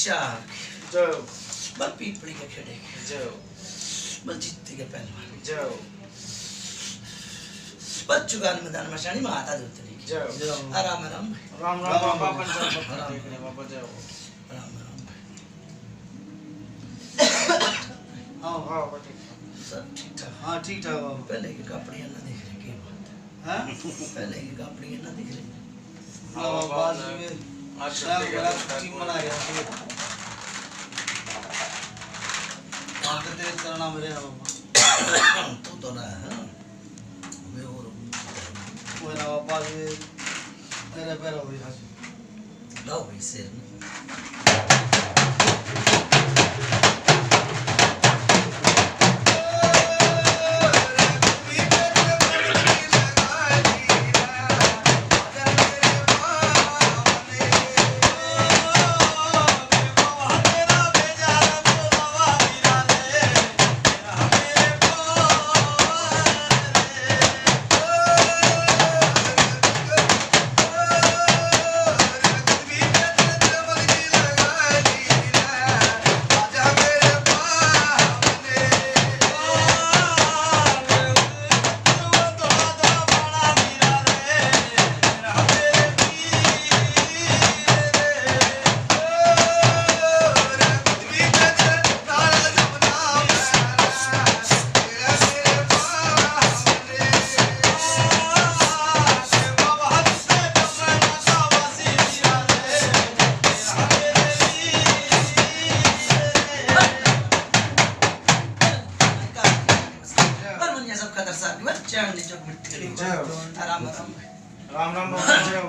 शीशा जाओ बल पीपड़ी के खेड़े जाओ बल जीतती के पहलवान जाओ बल चुगान मैदान में शानी माता दूते नहीं जाओ आराम आराम राम राम बाबा पंचायत देखने बाबा जाओ राम राम हाँ हाँ ठीक सब ठीक ठाक हाँ ठीक ठाक बाबा। पहले के कपड़े ना दिख रहे की बात हैं पहले के कपड़े ना दिख रहे बाबा बाद में आज शाम छुट्टी को का छुट्टी मना रहे हैं वहाँ पे तेरे करना मेरे ना बाबा तो ना है मैं और वो ना बाबा ये मेरे पैर हो गया लाओ भाई शेर आराम आराम राम राम बाबा जाओ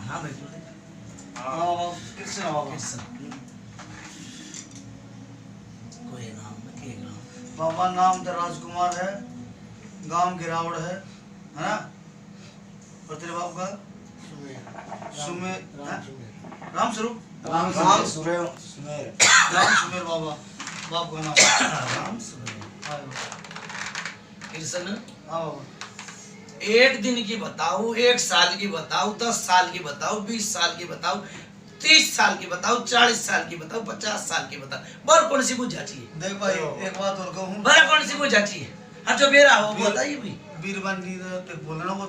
हाँ भाई हाँ बाबा कृष्ण बाबा कृष्ण कोई नाम के नाम बाबा नाम तो राजकुमार है गांव गिरावड़ है ना और तेरे बाप का सुमेर राम स्वरूप राम राम सुमेर राम सुमेर बाबा बाप का नाम राम सुनो हाँ बाबा। कृष्ण हाँ बाबा एक दिन की बताओ, एक साल की बताओ, 10 साल की बताओ, 20 साल की बताओ, 30 साल की बताओ, 40 साल की बताओ, 50 साल की बताओ, बर कौन सी बुझा चाहिए? देख भाई एक बात और कहूँ बर कौन सी बुझा चाहिए? हाँ जो मेरा हो वो बताइए भी। बीरबल जी तो बोलना वो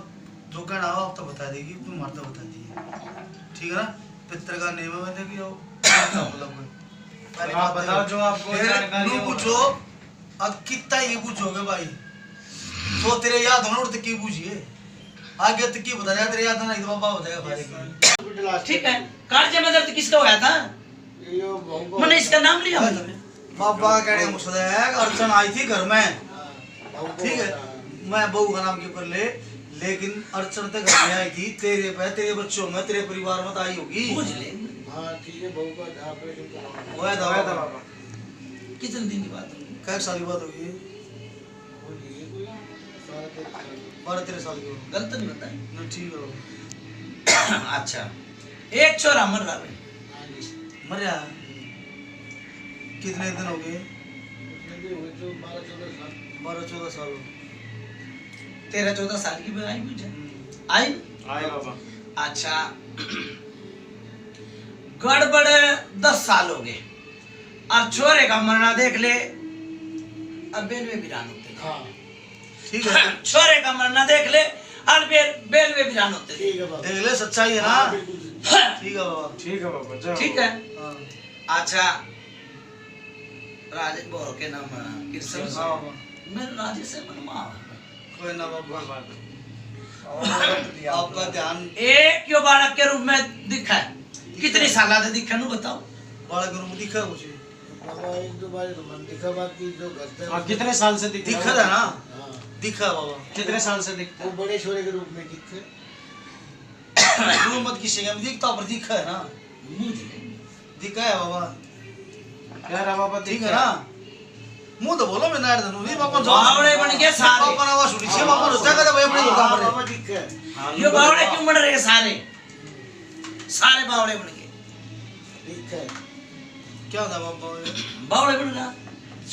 जो कहना हो आप तो बता देगी तुम मर तो बता दीजिए ठीक है ना पितर का नेम है देखिए पहले आप बताओ जो आपको जानकारी हो पूछो अब कितना ये पूछोगे भाई तो तेरे याद होना और की पूछिए आगे तक की बता तेरे याद नहीं तो बाबा बताएगा भाई ठीक है। कार्य में दर्द किसका होया था? मैंने इसका नाम लिया मतलब। बाबा कहने का मकसद है अर्चन आई थी घर में ठीक है मैं बहू का नाम के ऊपर लेकिन अर्चन तक घर में आई थी तेरे पे तेरे बच्चों में तेरे परिवार में तो आई होगी पूछ ले। हाँ ठीक है बहू का ऑपरेशन कराना हुआ था बाबा कितने दिन की बात होगी? क्या साल की बात होगी वो ये कोई 12-13 साल की गलत नहीं बताए। नहीं ठीक है अच्छा एक छोरा मर रहा भाई। मर जा कितने दिन हो गए उसने भी हुए तो 12-14 साल 12-14 साल हो 13-14 साल की आई मुझे आई। आए बाबा अच्छा गड़बड़ 10 साल हो गए और छोरे का मरना देख ले और बेलवे बिरान होते थे। हाँ ठीक है छोरे का मरना देख ले और बेलवे बिरान होते थे। ठीक है बाबा देख ले सच्चाई है ना हाँ बिल्कुल ठीक है बाबा ठीक है बाबा जाओ ठीक है। हाँ अच्छा राजेश बोरो के नाम कृष्ण हाँ बाबा मैं राजेश से बनवा कोई ना बाबा बाबा आपका ध्यान एक क्यों बालक के रूप में दिखा है? कितनी साल से दिखा नु बताओ? बड़ा गुरु में दिखा कुछ बाबा 1-2 बार तो मन दिखा बात की जो घर से आप कितने साल से दिख दिखा था ना हाँ दिखा बाबा कितने साल से दिखते वो बड़े छोरे के रूप में दिखे गुरु मत किसी का दिखता पर दिखा है ना दिखा है बाबा क्या रहा बाबा ठीक है ना मुंह तो बोलो मैं नायर धनु नहीं बाबा बावड़े बन गए सारे। बाबा ना आवाज सुनी छे बाबा रोता का भाई अपने दुकान पर बाबा दिखे ये बावड़े क्यों बन रहे हैं सारे? सारे बावड़े बन गए। दिखे क्या था बाबा बावड़े बन रहा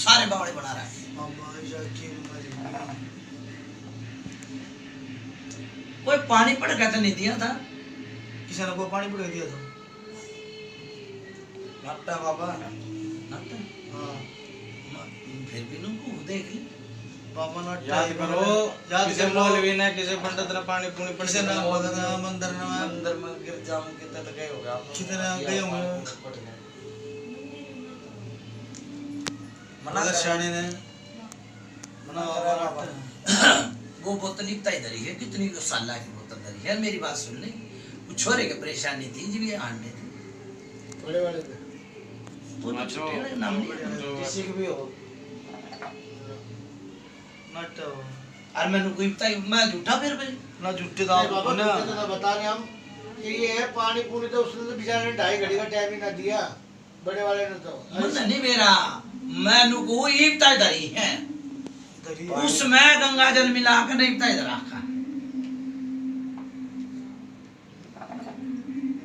सारे बावड़े बना रहा है। बाबा ऐसा क्यों मरी कोई पानी पड़ गया था नहीं दिया था किसी ने को पानी पड़ दिया था नाटक बाबा नाटक हाँ फिर भी नुको देख ली बाबा ना याद करो याद किसे कर लो मौलवी ने किसे पंडित ने पानी पूनी पड़ किसे ना बोला था मंदिर में अंदर में गिर जाऊं कितना तो गए होगा कितने गए होंगे मना मगर कर शानी ने मना बाबा वो बोतल इतना ही धरी है कितनी साला की बोतल धरी है मेरी बात सुन ले वो छोरे की परेशानी थी जी ये आने थी बड़े वाले पे वो तो छोटे वाले नाम लिया किसी के भी हो नट और मैंने कोई बताई मैं झूठा फिर भाई ना झूठे नहीं दाव बाबा ना तुमसे तो बता रहे हम कि ये है पानी पूरी तो उसने तो बेचारे ने 2.5 घड़ी का टाइम ही ना दिया बड़े वाले ने तो मन नहीं मेरा मैंने को इतना ही धरी है दरी उसमें गंगा जल मिला कर नहीं इतना इधर रखा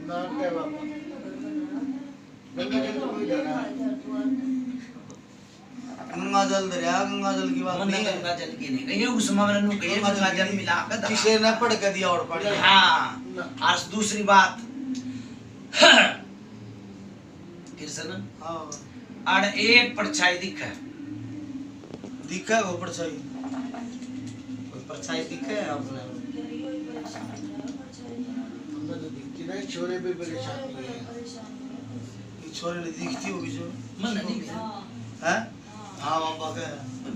ना के बाबा गंगा जल तो कोई जाना है गंगा जल दरिया गंगा जल की बात मन नहीं है गंगा जल की नहीं कही उसमें मैंने कही गंगा जल मिला कर धरा। किसे ने पढ़ के दिया और पढ़ हाँ और दूसरी बात कृष्ण हाँ और एक परछाई दिखा दिखा वो परछाई कोई परछाई दिखा है आपने हमें तो दिखती नहीं छोरे भी परेशानी है ये छोरे ने दिखती होगी जो मन नहीं मेरा हैं हाँ बाबा के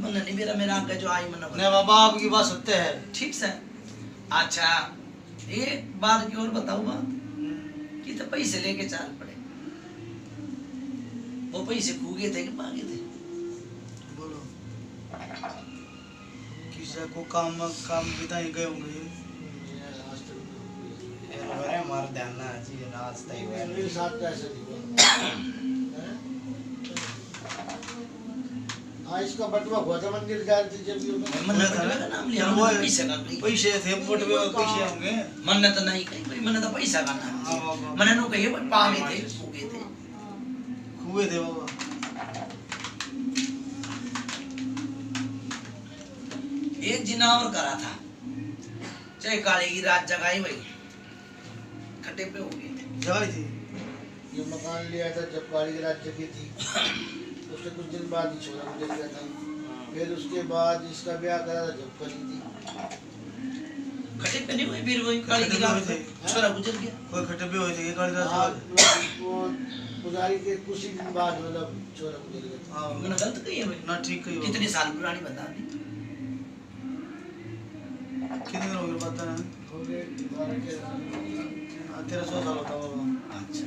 मन नहीं मेरा मेरा आंखें जो आई मन नहीं बाबा आपकी बात सत्य है ठीक से अच्छा एक बात की और बताऊं बात कि तो पैसे लेके चाल पड़े वो पैसे खूगे थे कि मांगे थे बोलो किसी को काम बिता ही गए होंगे अरे हमारा ध्यान ना जी नाच तय मेरे साथ तो ऐसा नहीं हुआ हैं? हाँ इसका बटुआ हुआ था मंदिर जा रही थी जब ये मन ने बटवे का नाम लिया मन पैसे का कही पैसे थे बटवे पैसे होंगे मन ने तो नहीं कही भाई मन ने तो पैसा का नाम हाँ, लिया हाँ। मन ने कही भाई पावे थे खूगे थे हुए थे बाबा एक जिनावर करा था चाहे काली की रात जगाई भाई खट्टे पे हो गए जगह थी ये मकान लिया था जब काली की रात जगी थी उसके कुछ दिन बाद ही छोरा गुजर गया था फिर उसके बाद इसका ब्याह करा था जब करी थी खट्टे पे नहीं हुई फिर वही काली की रात थे। छोरा गुजर गया कोई खट्टे भी हुए थे ये काली हाँ, रात वो पुजारी के कुछ ही दिन बाद मतलब छोरा गुजर गया था हाँ मैंने गलत कही है भाई ना ठीक कही होगी। कितने साल पुरानी बता दी कितने दिन हो गए पता नहीं हो गए 1300 साल होता बाबा अच्छा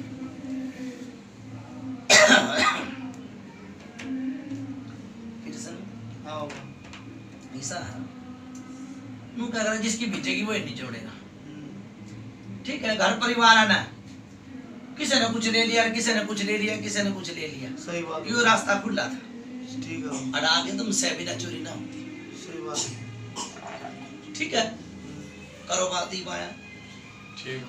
कृष्ण हाँ बाबा ऐसा है नू कह रहा जिसकी बीतेगी वो नहीं छोड़ेगा ठीक है घर परिवार है ना किसी ने कुछ ले लिया किसी ने कुछ ले लिया किसी ने कुछ ले लिया सही बात यो रास्ता खुला था ठीक है और आगे तुम से बिना चोरी ना होती सही बात ठीक है करो बात ही पाया ठीक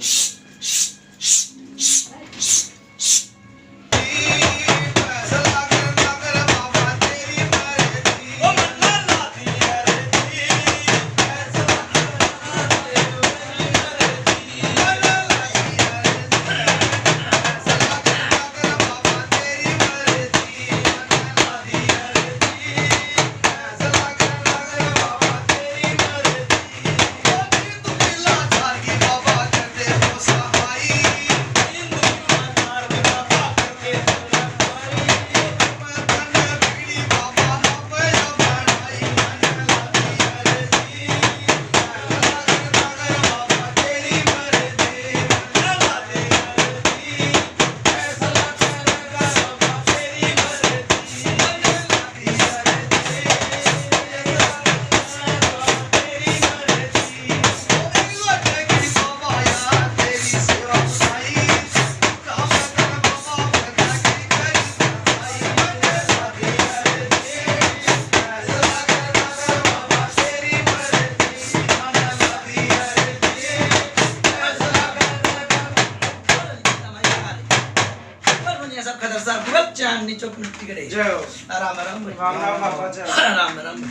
सब खतर साहब खूब चांदनी चौक मिट्टी करे जय हो राम राम भाई राम राम बाबा जय हो। राम राम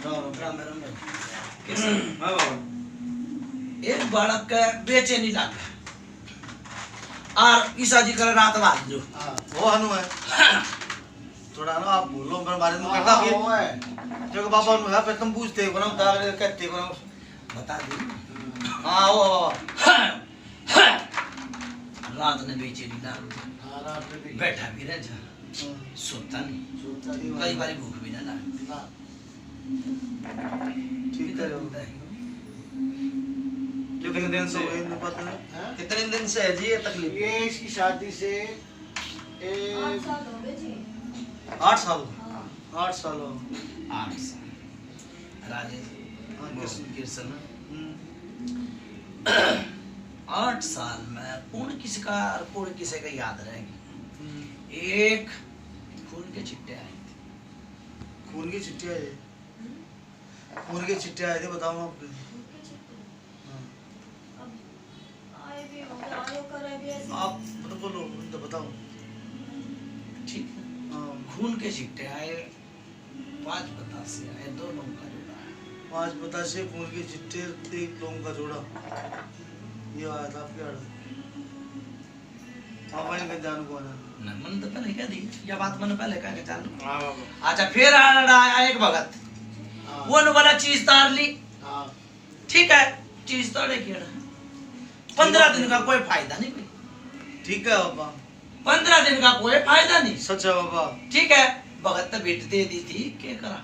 राम राम भाई कृष्ण हाँ बाबा एक बालक का बेचैनी लाग और ईसा जी कर रात बात जो हाँ वो हनु है थोड़ा ना आप बोलो मेरे बारे में करता हाँ, वो है जो बाबा नु है पे तुम पूछते हो ना उतार कहते हो ना बता दी हां वो रात ने बेचैनी ना हाँ रात में भी बैठा भी रह जा सोता नहीं सुनता नहीं कई बार भूख भी ना लगे ना ठीक है जो कितने दिन से हुए नहीं पता नहीं हाँ? कितने दिन से है जी ये तकलीफ ये इसकी शादी से 8 साल हो गए जी 8 साल 8 साल हो 8 साल राजेश किशन हम्म 8 साल में पूर्ण किसी का याद रहेगी एक खून के छिट्टे आए थे खून की चिट्ठी आई खून की चिट्ठी आए थे बताओ आपको आए भी होंगे आयो करे भी ऐसे आप बोलो तो बताओ ठीक है हाँ खून के छिट्टे आए 5 बतासे आए 2 लोगों का जोड़ा है 5 बतासे खून की चिट्ठी 1 लोगों का जोड़ा ये आया था आपके आड़ आप का जान कौन है न मन तो पहले कह दी या बात मैंने पहले कह के चालू हाँ बाबा अच्छा फिर आया एक भगत हाँ वो न वाला चीज तार ली हाँ ठीक है चीज तोड़े की 15 दिन का कोई फायदा नहीं भाई ठीक है बाबा 15 दिन का कोई फायदा नहीं सच है बाबा ठीक है भगत तो बेट दे दी थी क्या करा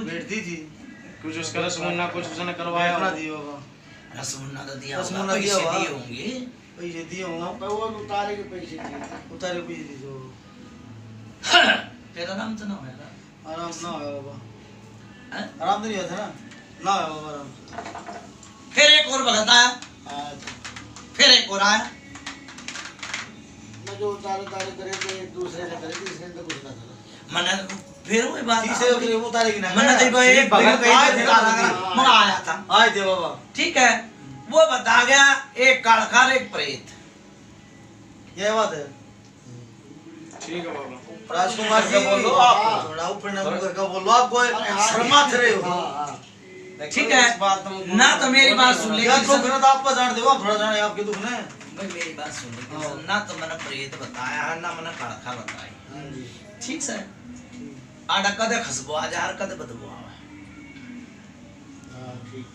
बैठती थी कुछ उसका रसमुन्ना कुछ उसने करवाया अपना दिया बाबा रसमुन्ना तो दिया रसमुन्ना होगा, दिया पैसे होगा। दिए होंगे पैसे दिए हाँ, हो पर वो उतारे के पैसे दिए उतारे पैसे दिए जो तेरा नाम तो ना होगा आराम ना होया बाबा हैं? आराम तो नहीं होता ना होया बाबा आराम फिर एक और भगत आया हाँ फिर एक और आया मैं जो उतारे करे तो एक दूसरे ने करे तीसरे ने तो कुछ ना करा मैंने फिर वही बात तीसरे फिर वो उतारे की ना मैंने देखो एक भगत आए थे ना मैं आया था आए थे बाबा ठीक है वो बता गया एक काड़खार एक प्रेत ये बात है ठीक है बाबा राजकुमार जी बोलो आप थोड़ा ऊपर ना मुकर का बोलो आप कोई शर्माते रहे हो हाँ हाँ ठीक है ना तो मेरी बात सुन ले या तो फिर तो आप जान दो आप थोड़ा जाने आपके दुख ने भाई मेरी बात सुन ले ना तो मैंने प्रेत बताया है ना मैंने काड़खा बताई हाँ जी ठीक है आडा कदे खसबो आ जा कदे बदबो आवे हाँ ठीक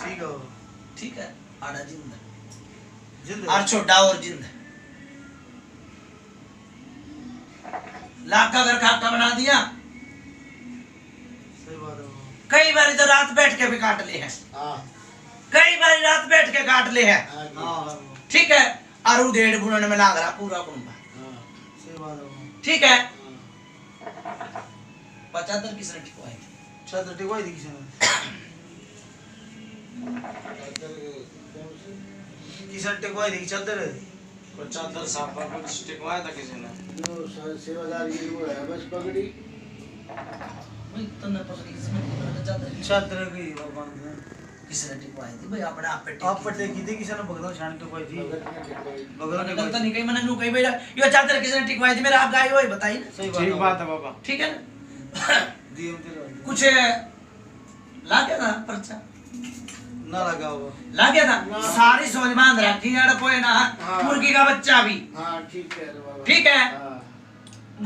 ठीक है बाबा ठीक है आडा जिंद जिंदा और छोटा और जिंद लाख का घर खाका बना दिया सही बात है बाबा कई बार इधर रात बैठ के भी काट ले हैं हाँ कई बार रात बैठ के काट ले हैं हाँ जी हाँ ठीक है और वो 1.5 बुनने में लाग रहा पूरा कुंबा हाँ सही बात है बाबा ठीक है हाँ 75 किसने ठिकवाई थी छात्र टिकवाई थी किसी ने किसी ने टिकवाई थी चादर कुछ चादर साफ पर कुछ टिकवाया था किसी ने जो सेवादार की वो है बस पगड़ी भाई तुमने पकड़ी किसने टिकवाई चादर चादर की बाबा किसने टिकवाई थी भाई अपने आप पे आप पर टेकी थी किसी ने भगवान शान टिकवाई थी भगत ने टिकवाई भगवान मैंने ने गलत नहीं कही मैंने नू कही भैया ये चादर किसने टिकवाई थी मेरा आप गाय वही बताइए ना सही ठीक बात बात है बाबा ठीक है ना दी हम तेरे कुछ ला गया था पर्चा ना लगा होगा ला गया था ना। सारी सोच बांध रखी है कोई ना हाँ। मुर्गी का बच्चा भी हाँ ठीक है रे बाबा ठीक है हाँ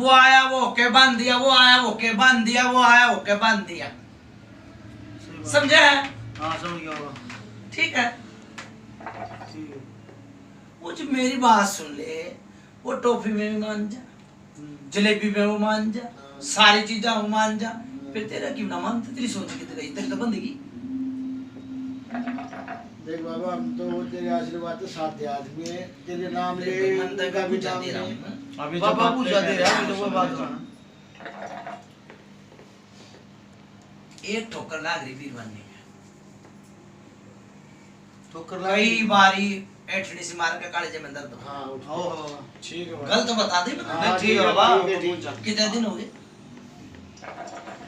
वो आया वो के बांध दिया वो आया वो के बांध दिया वो आया वो के बांध दिया सही बात समझे है हाँ समझ गया होगा ठीक है ठीक है वो जो मेरी बात सुन ले वो टॉफी में भी मान जा जलेबी में वो मान जा सारी चीजें वो मान जा फिर तेरा क्यों ना मानते तेरी सोच की तेरी तेरी तो बंदगी देख बाबा हम तो तेरे आशीर्वाद से साथ आदमी है तेरे नाम ले मन तक उनका भी पूछा नाम दे रहा ले हूँ मैं। अभी बाबा बात पूछा दे पे- रहा है तो कोई बात ना एक ठोकर लाग रही वीर बनने में ठोकर कई बारी एठनी से मार के काले में दर्द हो। हाँ उठ हो हो ठीक है बाबा गलत तो बता दे मैंने। हाँ, ठीक है बाबा ठीक है, ठीक है। कितने दिन हो गए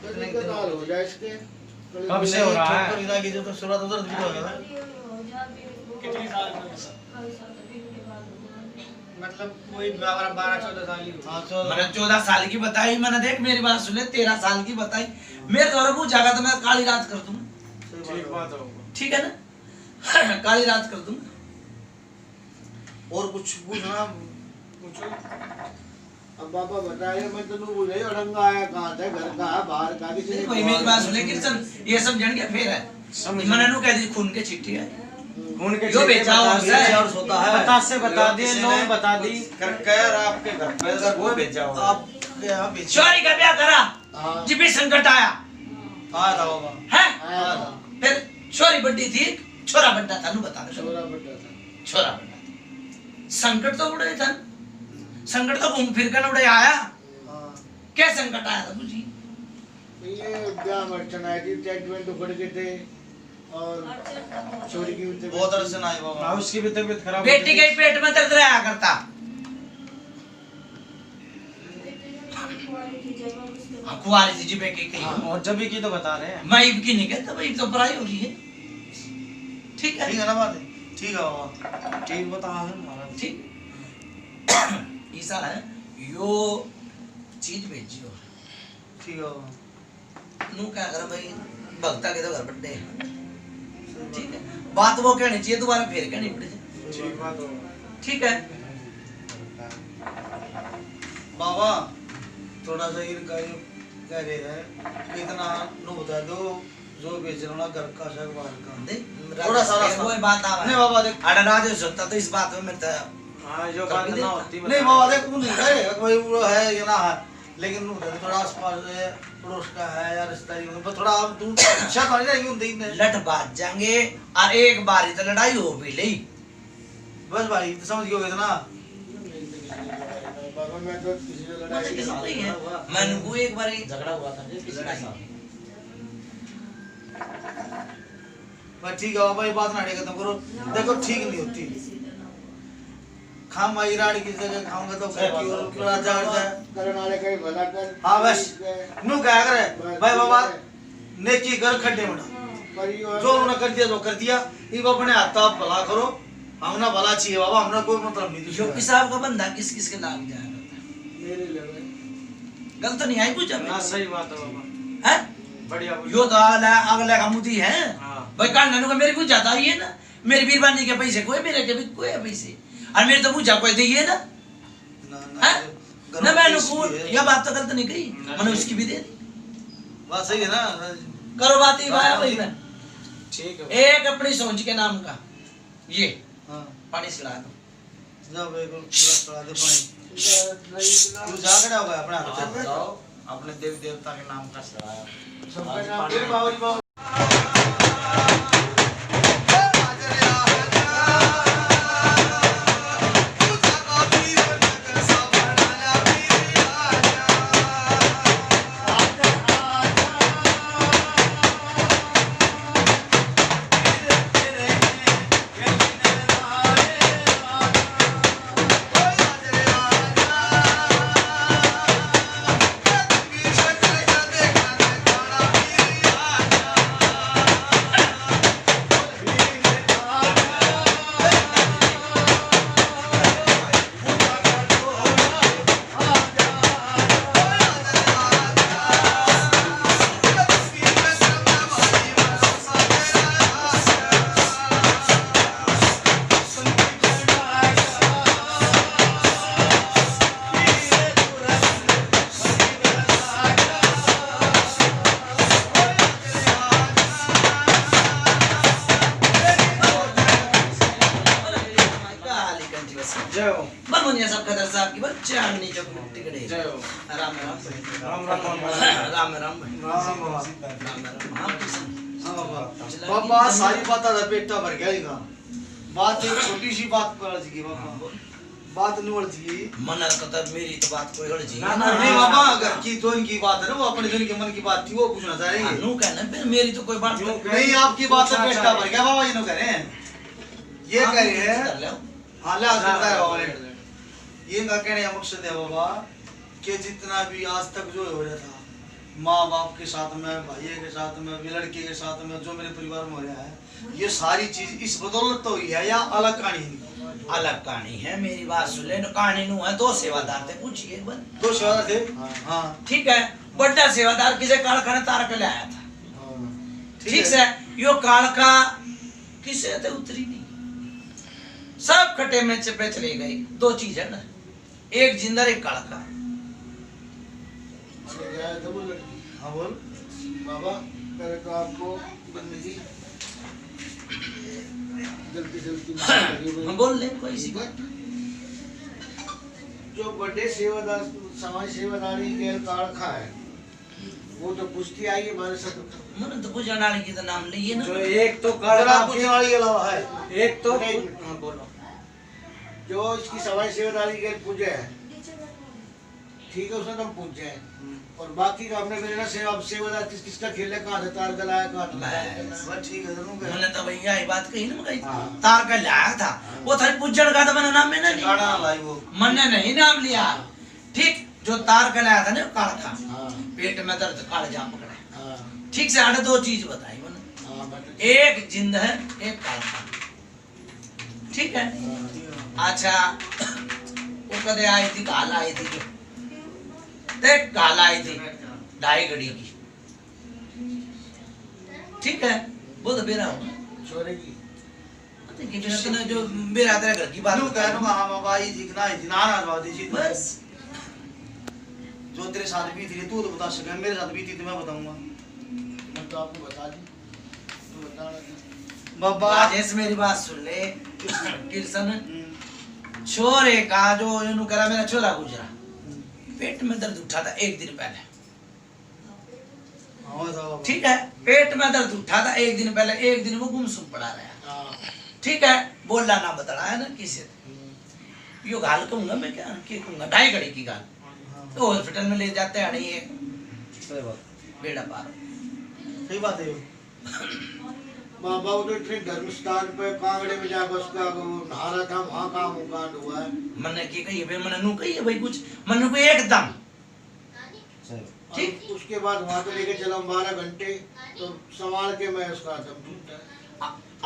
कभी कदार हो जाए इसके कब से हो रहा है? ठोकर लगी जो तो शुरुआत उधर भी तो होगा कितनी साल कई साल तक के बाद हुआ। मतलब वही 12-14 साल ही हुई। हाँ चलो मैंने 14 साल की बताई मैंने देख मेरी बात सुने 13 साल की बताई मेरे द्वारा पूछा तो मैं काली रात कर दूंगा सही ठीक बात बात है बाबा ठीक है ना काली रात कर दूंगा और कुछ पूछना अब बाबा बताए मैं तो बोले अड़ंगा आया कहाँ था, घर का है, बाहर का, किसी ने कोई मेरी बात सुने किरचन, ये सब जन क्या फेर है? मैंने नु कह दी खून के चिट्ठी है। खून के जो बेचा हो ये चार्ज होता है। पता से बता दिए, किसी लोग ने बता दी करके और आपके घर पे वो भेजा होगा। आप यहाँ बेच चोरी का ब्याह करा, हाँ जब भी संकट आया आया था बाबा, है, आया था, फिर चोरी बड्डी थी, छोरा बड्डा था, नु बता दे छोरा बड़ा था। छोरा बड्डा था। संकट तो उड़े था, संकट तो घूम फिर कर उड़े आया। हाँ। क्या संकट आया था मुझे? ये ब्याह में अड़चन आई थी, टेंट वेंट उखड़ गए थे और चोरी की भी तबीयत बहुत अड़चन आई बाबा। हाँ, उसकी भी तबीयत खराब बेटी के पेट में दर्द रहा करता। हाँ, कुंवारी थी जी बेटी की। और जब की तो बता रहे हैं। मैं इब की नहीं कहता, भाई इब तो पराई हो रही है। ठीक है, ठीक है ना बात? ठीक है बाबा, ठीक बता है हमारा। ठीक ऐसा है, यो चीज भेजियो। ठीक है बाबा। नू क्या कर भाई, भक्ता के तो घर बड्डे हैं। ठीक है, बात वो कहनी चाहिए, दोबारा फिर कहनी पड़े। ठीक बात हो। ठीक है, बाबा थोड़ा सा इनका ये कह रहे हैं कि इतना नु बता दो जो बेच रहा हूँ घर का सब बाहर का। देख थोड़ा सा वो बात आ नहीं बाबा देख, अड़ा राज हो सकता तो इस बात में मेरे हाँ, जो बात ना होती नहीं बाबा देख, वो नहीं कहे कोई वो है ये ना है, लेकिन नु थोड़ा आसपास है, पड़ोस का है या रिश्तेदारी में थोड़ा आप तू शायद नहीं रहेंगे उन दिन में। लट बाज जाएंगे और एक बार तो लड़ाई हो भी ली। बस भाई तो समझ गए ना। बाबा मैं तो किसी से लड़ाई किसी नहीं नहीं है, मैंने वो एक बार झगड़ा हुआ था जी किसी के साथ। बस ठीक है बाबा, ये बात ना खत्म करो। देखो ठीक नहीं होती, खाम आई राड की जगह खाऊंगा तो घर की ओर बड़ा जाड़ जाए। करने वाले का ही भला कर। हाँ बस नु क्या करे भाई बाबा, नेकी कर खड्डे में डाल। जो उन्होंने कर दिया जो कर दिया, इब अपने हाथ आप भला करो, हमने भला चाहिए बाबा, हमने कोई मतलब नहीं। योगी साहब का बंदा किस किस के लाग जाएगा? मेरे लगे गलत नहीं आई कुछ ना, सही बात है बाबा, है। बढ़िया बोली। यो तो अगले का मुदी है हाँ। भाई, कान ननु का मेरे कुछ ज्यादा ही है ना। मेरी बीरबानी के पैसे कोई, मेरे के भी कोई है पैसे, और मेरे तो पूछा कोई दे ना। ना मैंने को यह बात तो गलत नहीं कही, मैंने उसकी भी दे दी। बात सही है ना। करो बात ही भाई में ठीक है। एक अपनी सोच के नाम का ये हाँ पानी सिला दो। जब एक गिलास चढ़ा दे पानी, तू जा खड़ा होगा अपने हाथ से। जाओ अपने देव देवता के नाम का सराया। सबका नाम फिर बाबा बाबा जय हो। बमुनिया सब खदर साहब की बच्चे आनी जो टिकड़े। जय हो। राम राम राम राम राम राम राम राम बाबा। राम राम। हाँ कृष्ण। हाँ बाबा, बाबा सारी बात था पेटा भर गया इनका। बात एक छोटी सी बात पर जी बाबा, बात नहीं उड़ जी। मन कतर मेरी तो बात कोई उड़ जी ना, ना। नहीं बाबा, घर की तो इनकी बात है ना, वो अपने दिन के मन की बात थी, वो पूछना चाह रही है। नू कहना फिर मेरी तो कोई बात नहीं आपकी बात से पेटा भर गया बाबा, ये नो कह रहे हैं, ये कह रहे हैं। हाँ ले बताया बाबा ने, ये इनका कहने का मकसद है बाबा कि जितना भी आज तक जो हो रहा था माँ बाप के साथ में, भाई के साथ में, लड़के के साथ में, जो मेरे परिवार में हो रहा है, ये सारी चीज इस बदौलत तो हुई है या अलग कहानी है? अलग कहानी है। मेरी बात सुन ले, कहानी नू है। दो सेवादार थे, पूछिए एक बार। दो सेवादार थे। हाँ ठीक है, बड़ा सेवादार किसे कारखाने तार के ले आया था। ठीक है, यो कालका किसे थे उतरी नहीं, सब खटे में चपे चले गई। दो चीज है ना, एक जिंदर एक कालका। मैंने क्या है, वो लड़की। हाँ बोल। बाबा पहले तो आपको बंदगी जल्दी जल्दी हम बोल ले कोई सी बात। जो बड़े सेवादार समाज सेवादारी के कालखा है वो तो पुष्टि आई हमारे सब। मैंने तो कुछ जाना की तो नाम लिए ना। जो एक तो अगर आप पूछने वाली के अलावा है एक तो नहीं। हाँ बोलो। जो इसकी समाज सेवादारी के पूजे है ठीक है उसने तो हम पूछे हैं और बाकी का हमने मेरे ना सेवादार किसका खेल है कहाँ से तार गलाया कहाँ से बस ठीक है दोनों का मैंने तो भैया ये बात कही ना मैं हाँ। तार का लाया था वो थारी पुज्जड़ का था मैंने नाम में ना गाना लिया लाई वो मैंने नहीं नाम लिया ठीक जो तार का लाया था ना काला था हाँ पेट में दर्द काला जाम पकड़ा हाँ ठीक से आगे दो चीज बताई मैंने हाँ बट एक जिंद है एक काला था ठीक है अच्छा वो कदे आई थी काला आई थी देख काला आई थी 2.5 घड़ी की ठीक है वो तो बेरा होगा छोरे की कि बिना तो जो मेरा तेरे घर की बात नु कहनो का हम बाई दिखना है नाना बात दी बस जो तेरे साथ भी थी तू तो बता सके मेरे साथ भी थी तो मैं बताऊंगा मैं तो आपको बता दी तो बता बाबा राजेश मेरी बात सुन ले किरसन छोरे का जो इन्हों करा मेरा छोरा गुजरा पेट में दर्द उठा था 1 दिन पहले हाँ था ठीक है पेट में दर्द उठा था 1 दिन पहले 1 दिन वो गुमसुम पड़ा रहा हाँ ठीक है बोलना ना बता रहा है ना किसे यो गाल कहूंगा मैं क्या कहूंगा 2.5 घड़ी की गाल तो हॉस्पिटल में ले जाते हैं नहीं है सही बात बेड़ा पार सही बात है बाबा वो तो इतने धर्म स्थान पे कांगड़े में जाकर उसका वो नहा रहा था वहाँ काम कांड हुआ है मैंने की कही है मैंने नू कही है भाई कुछ मैंने को एकदम ठीक उसके बाद वहाँ पे लेके चला 12 घंटे तो संभाल के मैं उसका दम टूटा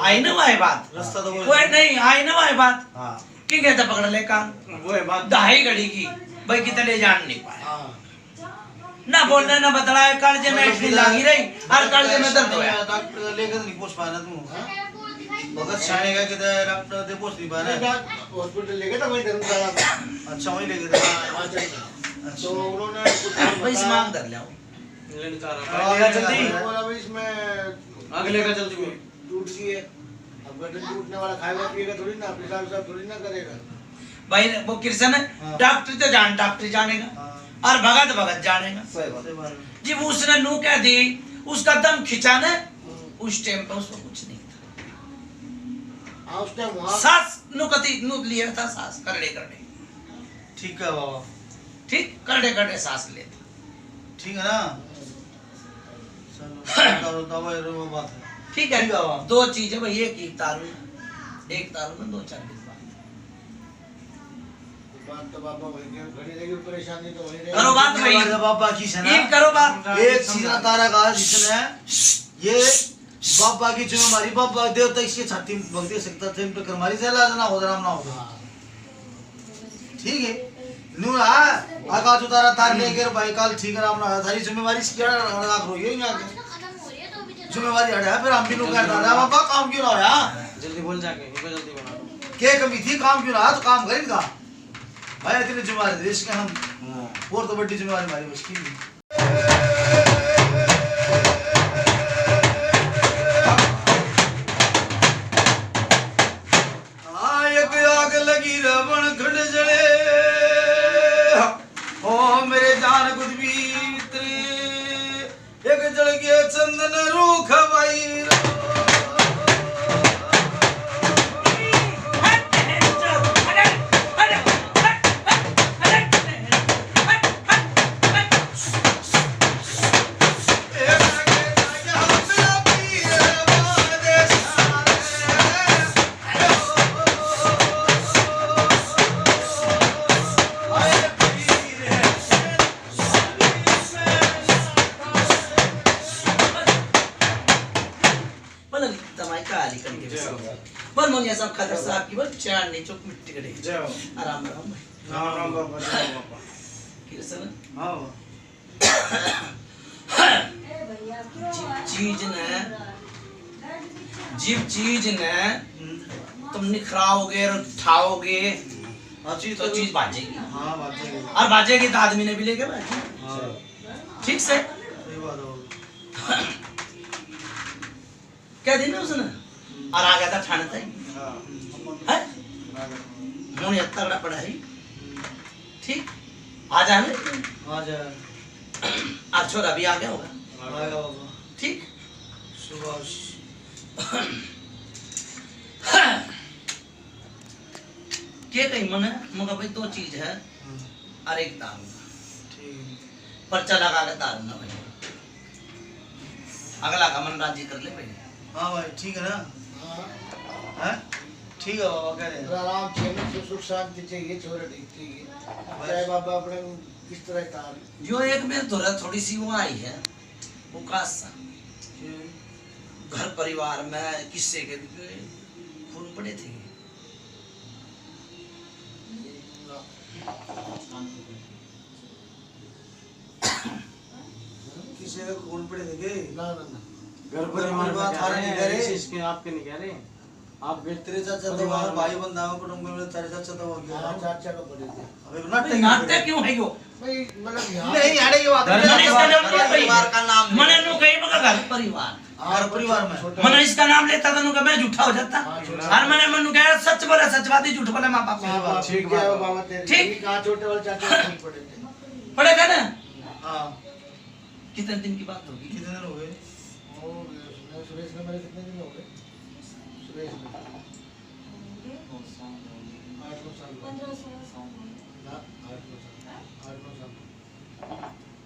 आई ना वही बात रास्ता तो वो कोई नहीं आई ना वही बात हाँ कि कहता पकड़ ले काम वो है बात 2.5 घड़ी की भाई कितने ले जान नहीं पाया हाँ ना बोलने ना बतलाए कर्जे में इतनी लागी रही हर कर्जे में दर्द होया डॉक्टर लेकर नहीं पहुंच पाया ना तू भगत छाने का किधर डॉक्टर दे पहुंच नहीं पाया हॉस्पिटल लेके था वही धर्मशाला में अच्छा वही लेके था वहाँ चल गया। तो उन्होंने कुछ भाई सामान कर ले लड़का हाँ, रहा जल्दी बोला भाई इसमें अगले का जल्दी में टूट गई है अब गठन टूटने वाला खाएगा पिएगा थोड़ी ना पेशाब सब थोड़ी ना करेगा भाई वो कृष्ण है हाँ। डॉक्टर तो डॉक्टर जानेगा और भगत भगत जानेगा सही बात जी उसने नू कह दी उसका दम खिंचा ना उस टाइम पे उसको कुछ नहीं था हाँ उस टाइम वहाँ सांस नू कती नू लिया था सांस करड़े करड़े ठीक है बाबा ठीक करड़े करड़े सांस लेता ठीक है ना चलो दवाई रो बात है ठीक है ठीक है बाबा। दो चीज है भाई एक तारू में 2-4 दिन बाद बात तो बाबा वही के घड़ी रहेगी परेशानी तो वही करो बात भाई बाबा की है एक करो बात एक सीधा तारा का जिसने ये बाबा की जिम्मेदारी बाबा देवता इसके छाती में भक्ति सकता थे इन पे करमारी से लाज ना हो राम ना हो ठीक है नू आकाश उतारा तार लेकर भाई काल ठीक है राम ना थारी जिम्मेदारी इसकी आग रो ये ना जिम्मेदारी हटा फिर हम भी लोग करता था बाबा काम क्यों ना होया जल्दी बोल जाके इनको जल्दी बना दो के कमी थी काम क्यों ना तो काम करेगा भाई इतनी जिम्मेदारी देश के हम और तो बड़ी जिम्मेदारी हमारी उसकी आग लगी रावण खड़ जले ओ मेरे जान कुछ भी एक जल के चंदन रूख भाई पर मंगे सब खातर साहब की बस चार नहीं चौक मिट्टी कटे जय हो आराम आराम भाई राम राम बाबा जय हो बाबा कृष्ण हां जीव चीज ने तुम निखराओगे और उठाओगे हाँ चीज तो चीज बाजेगी, हाँ बाजेगी। और बाजेगी तो आदमी ने भी लेके बैठे, हाँ ठीक से सही बात है बाबा। कह दी ना उसने, और आ गया था ठाणे तक है, मुंह ये तगड़ा पड़ा है, ठीक, आ जाने आ जाए आज छोरा भी आ गया होगा, आएगा बाबा। ठीक। सुभाष के कहीं मन मगर भाई दो चीज है, और एक तारूंगा, ठीक पर्चा लगा के तारूंगा भाई, अगला का मन राजी कर ले भाई। हाँ भाई ठीक है ना, हाँ हैं ठीक है बाबा कह रहे हैं। आराम से सुख शांति चाहिए, छोरे ठीक चाहिए, चाहे बाबा अपने किस तरह का जो एक में थोड़ी सी वो आई है, वो कासा घर परिवार में किस्से के खून पड़े थे, किसी का खून पड़े थे ना ना ना घर परिवार परिवार में थारे नहीं कह रहे। इसके आपके नहीं कह रहे, आप तेरे चाचा तो वहाँ भाई बंदा है कुटुंब में, तेरे चाचा तो वो हाँ, गया चाचा का बड़े थे अबे भाई नाटक क्यों है यो? भाई मतलब यहाँ नहीं अरे ये बात मैंने इसका नाम लिया भाई, परिवार का नाम मैंने नु कहीं बका घर परिवार, घर परिवार में छोटा- मैंने इसका नाम लेता था नु का मैं झूठा हो जाता, हाँ, छोटा- और मैंने मनु कहा सच बोला सच बात ही, झूठ बोला माँ बाप माँ बाप ठीक क्या बात हो है। बाबा तेरे ठीक। कहाँ छोटे वाले चाचा के खून पड़े थे पड़ेगा ना। हाँ कितने दिन की बात होगी? कितने दिन हो गए? और सुरेश ने मेरे कितने दिन हो गए? सुरेश ने 8-9 साल हुए। 15 साल ना 8-9 साल 8-9 साल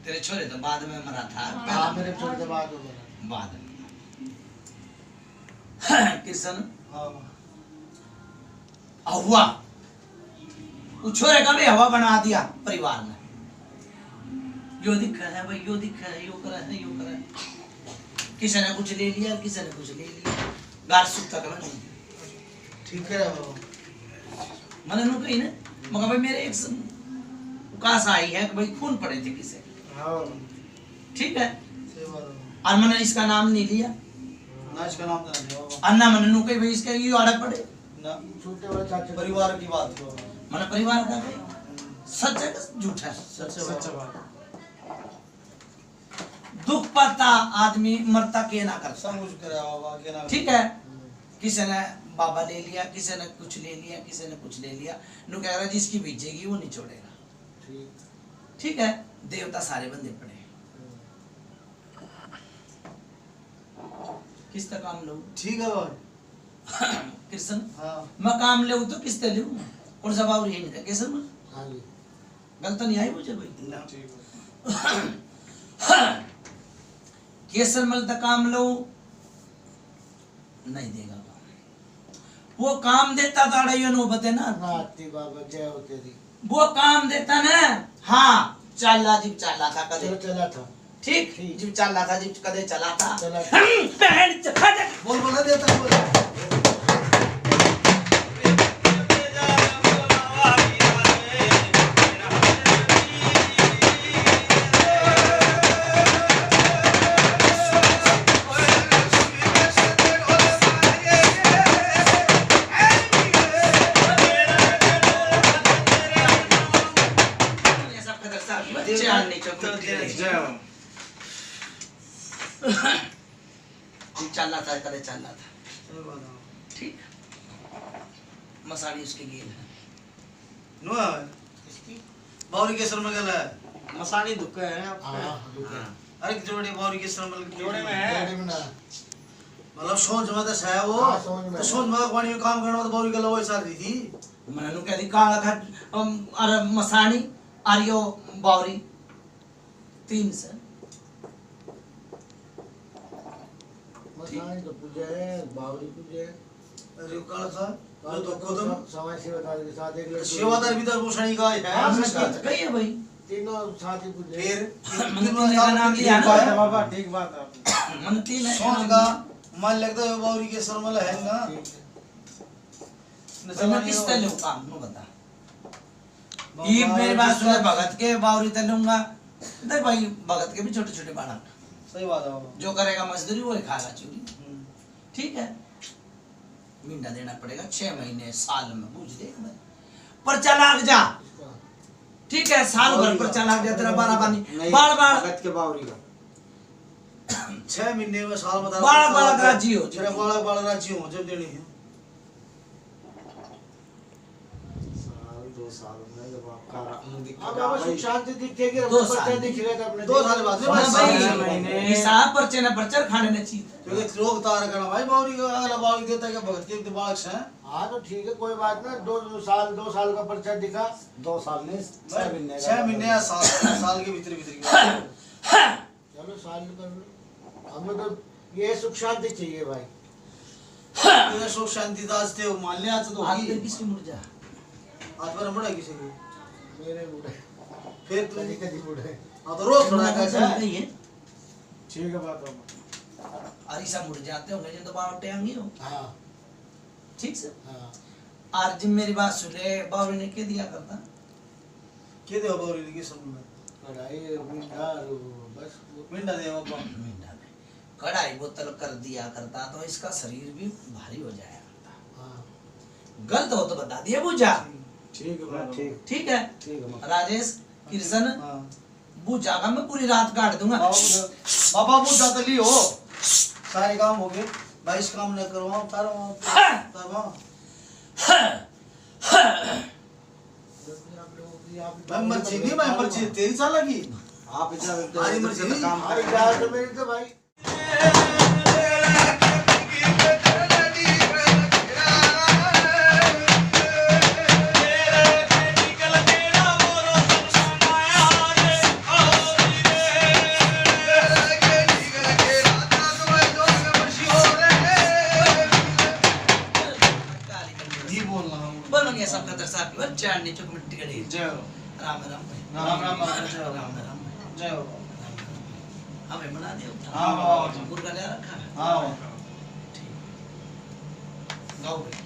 तेरे छोरे तो बाद में मरा था, हाँ पहला मेरे छोटे से बात हो गया बाद में। किशन हाँ हवा, वो छोरे का भी हवा बना दिया परिवार में, यो दिखा है भाई, यो दिखा है, यो करा है, यो करा है, किसी ने कुछ ले लिया, किसी ने कुछ ले लिया, गार सुख तक नहीं। ठीक है बाबा। मैंने नु कही ना, मगर भाई मेरे एक उकास आई है कि भाई खून पड़े थे किसे, हाँ ठीक है, सही बात है। और मैंने इसका नाम नहीं लिया, ना इसका नाम तो नहीं बाबा अन्ना मैंने नु कही भाई इसके ये आड़े पड़े, ना छोटे वाले चाचा परिवार की बात है बाबा। मैंने परिवार का भाई सच है कि झूठ है? सच बात दुख पाता आदमी मरता के ना करता, सब कुछ करे बाबा के ना ठीक है। किसी ने बाबा ले लिया, किसी ने कुछ ले लिया, किसी ने कुछ ले लिया, नु कह रहा जिसकी भेजेगी वो नहीं छोड़ेगा, ठीक ठीक है। देवता सारे बंदे पड़े, किस तक काम लो ठीक है बाबा। कृष्ण, हाँ मैं काम ले तो किस तरह लूँ, कौन सा बाबू यही नहीं कैसे मुझे हाँ जी गलत नहीं आई मुझे भाई, ना ठीक है। केसर मल तक काम लो नहीं देगा काम, वो काम देता था अड़ाइयो नौबत है ना, नाती बाबा जय हो तेरी वो काम देता ना, हाँ चाला जिब चाला था कदे, चलो चला था ठीक ठीक। जिब चाला था जिब कदे चला था, चला था। बहन चखा जा बोल बोला देता बोल ये सब कदर साहब बच्चे आने चौकी जय हो। जिब चाला था कदे चला था, सही बात है। ठीक। मसाड़ी उसके गेल है, नो बावरी के शर्मा गला है। मसानी दुख है हाँ आपका। रुक है अरे जोड़े बावरी के शर्मा जोड़े में है। जोड़े में ना मतलब सोच में तो है वो हाँ, सोच में तो है। सोच में पानी में काम करना तो बावरी गला वो सारी थी। मैंने कह दी काला था अरे मसानी आरियो बावरी तीन से मसानी तो पूजा है बावरी पूजा है अरे काला था वो तो कोदम समय सेवादार के साथ एक लड़की सेवादार भी तो भूषणी का है हाँ, उसका। कही है भाई, तीनों साथी पूजे फिर मैंने तीन का नाम लिया ना, बात है बाबा, ठीक बात है। मैंने तीन है सोच का मन लगता है बावरी के शर्मा है ना ठीक है तो मैं किस तरह लूँ काम नो बता, ये मेरी बात सुने भगत के बावरी ते लूंगा, देख भाई भगत के भी छोटे छोटे बाड़ा, सही बात है बाबा। जो करेगा मजदूरी वो ही खाएगा चूरी, ठीक है। मींडा देना पड़ेगा 6 महीने साल में, बूझ दे मैं पर्चा लाग जा, ठीक है, साल भर पर्चा लाग जा तेरा 12 पानी बाल बाल भगत के बावरी का 6 महीने में साल बता बाल बाल राजी हो तेरा बाल राजी हो जब देनी है साल 2 साल में जब आपका अब बाबा सुख शांति दिखेगी, 2 साल पर्चा दिखेगा तो अपने 2 साल बाद में हाँ भाई भाई, हिसाब पर्चे ना पर्चर खाने ने चाहिए क्योंकि लोग तार करना भाई बावरी का अगला बावरी देता है कि भगत के दिमाग से हाँ तो ठीक है कोई बात ना 2 साल का पर्चा दिखा 2 साल नहीं 6 महीने 6 महीने या साल के भीतर भीतर की चलो साल कर लो हमें तो ये सुख शांति चाहिए भाई ये सुख शांति दास थे मान लिया तो हाथ होगी पे किसकी मुड़ जा हाथ पर मुड़ा किसी की मेरे बूढ़े फिर तू कभी कभी बूढ़े हां तो रोज थोड़ा कैसे कैसा नहीं है ठीक है बात है अरिसा मुड़ जाते होंगे जिन तो बाल टेंगी हो हाँ ठीक से हाँ आज जिन मेरी बात सुने बाबू ने के दिया करता के दे बावरी की सुन में पढ़ाई मिंडा बस मिंडा दे बाबा महीना में कढ़ाई बोतल कर दिया करता तो इसका शरीर भी भारी हो जाया करता, हाँ गलत हो तो बता दिए बूझा, ठीक है बात ठीक ठीक है ठीक है राजेश कृष्ण हां बूझा का मैं पूरी रात काट दूंगा बाबा वो जाते ली हो सारे काम हो गए 22 काम न करवाओ तारो मैं मर्जी नहीं मैं मर्जी तेरी साल लगी आप इतना हमारी मर्जी काम हमारी प्यार तो मेरी तो भाई ये बोल रहा हूँ बोलो नहीं सब खतर साहब की चार नीचे को मिट्टी का ढेर जय हो राम राम राम राम जय हो राम राम जय हो हमें बना दे हाँ, बाबा। मुर्गा ले रखा है हाँ ठीक गाओ भाई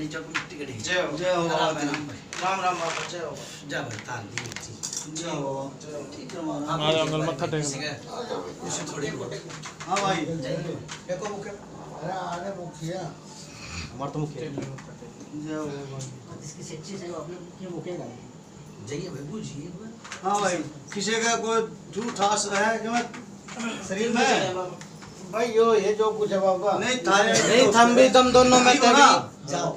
चांदनी चौक मिट्टी गढ़ी जय हो जय हो बाबा राम जी। राम भाई राम राम बाबा जय हो बाबा। जा भाई ताल दी एक चीज जय हो बाबा। ठीक है मारा हमारे अंदर मत्था टेक किसी का कुछ थोड़ी बहुत हाँ भाई देखो मुख्य अरे आने मुखिया हमारा तो मुख्य जय हो बाबा। इसकी सच्ची से आपने क्यों मुकेगा जाइए भाई बूझिए हाँ भाई किसी का कोई झूठा है कि मैं शरीर में भाई यो ये जो कुछ है बाबा नहीं थारे नहीं थम भी तुम दोनों में ठीक हो ना? जाओ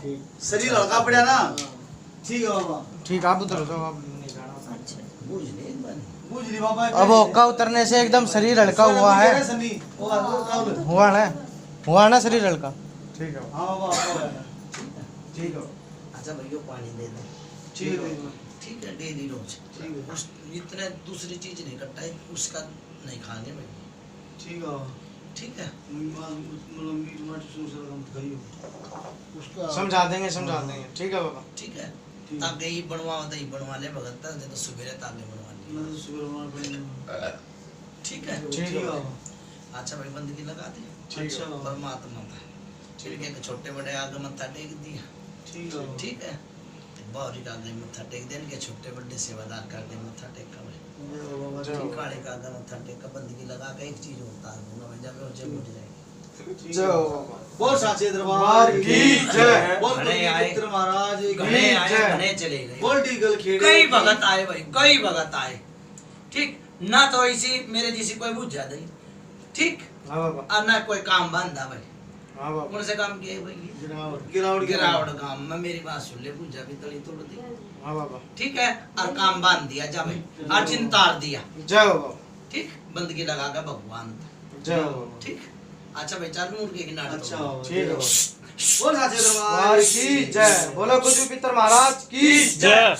शरीर हल्का पड़ा ना ठीक है बाबा ठीक आप उतरो तो आप अच्छा बूझ ले एक बार बूझ ली बाबा अब ओक्का उतरने से एकदम शरीर हल्का हुआ है सनी राहुल हुआ ना शरीर हल्का ठीक है हाँ बाबा ठीक है अच्छा भैया पानी दे दो ठीक है ठीक है डेली रोज ठीक है उस इतने दूसरी चीज नहीं करता है उसका नहीं खाने में ठीक है ठीक है मतलब मीट मट सूसर हम खाइयो उसका समझा देंगे ठीक है बाबा ठीक है ठीक ताकि ही बनवा ले भगत नहीं तो सवेरे ताले बनवा ले मैं तो सुबह मार पड़ेगा ठीक है ठीक है अच्छा भाई बंदगी लगा दी अच्छा परमात्मा था ठीक है छोटे बड़े आगे मत्था टेक दिया ठीक है ठीक है बावरी का आगे मत्था टेक देन के छोटे बड़े सेवादार का आगे मत्था टेक का भाई ठीक काले का आगे मत्था टेक का बंदगी लगा के एक चीज होता है बोला भाई जब हो जब उठ जाएगी जय हो बाबा बोल साचे दरबार की जय। बोल घने आए। पुत्र महाराज की घने आए जय। घने चले गए बोल डीगल खेड़े कई की। भगत आए भाई कई भगत आए ठीक ना तो ऐसी मेरे जैसी कोई बुझ जाता ही ठीक हाँ बाबा और ना कोई काम बंदा भाई हाँ बाबा कौन से काम किए भाई गिरावट गिरावट काम में मेरी बात सुन ले पूजा भी तली तोड़ दी हाँ बाबा ठीक है और काम बांध दिया जा भाई और चिंतार दिया जय हो बाबा ठीक बंदगी लगा के भगवान जय हो बाबा ठीक अच्छा भाई चल मुड़ के किनारे अच्छा ठीक है बाबा बोल साचे दरबार महाराज की जय बोलो कुछ पितर महाराज की जय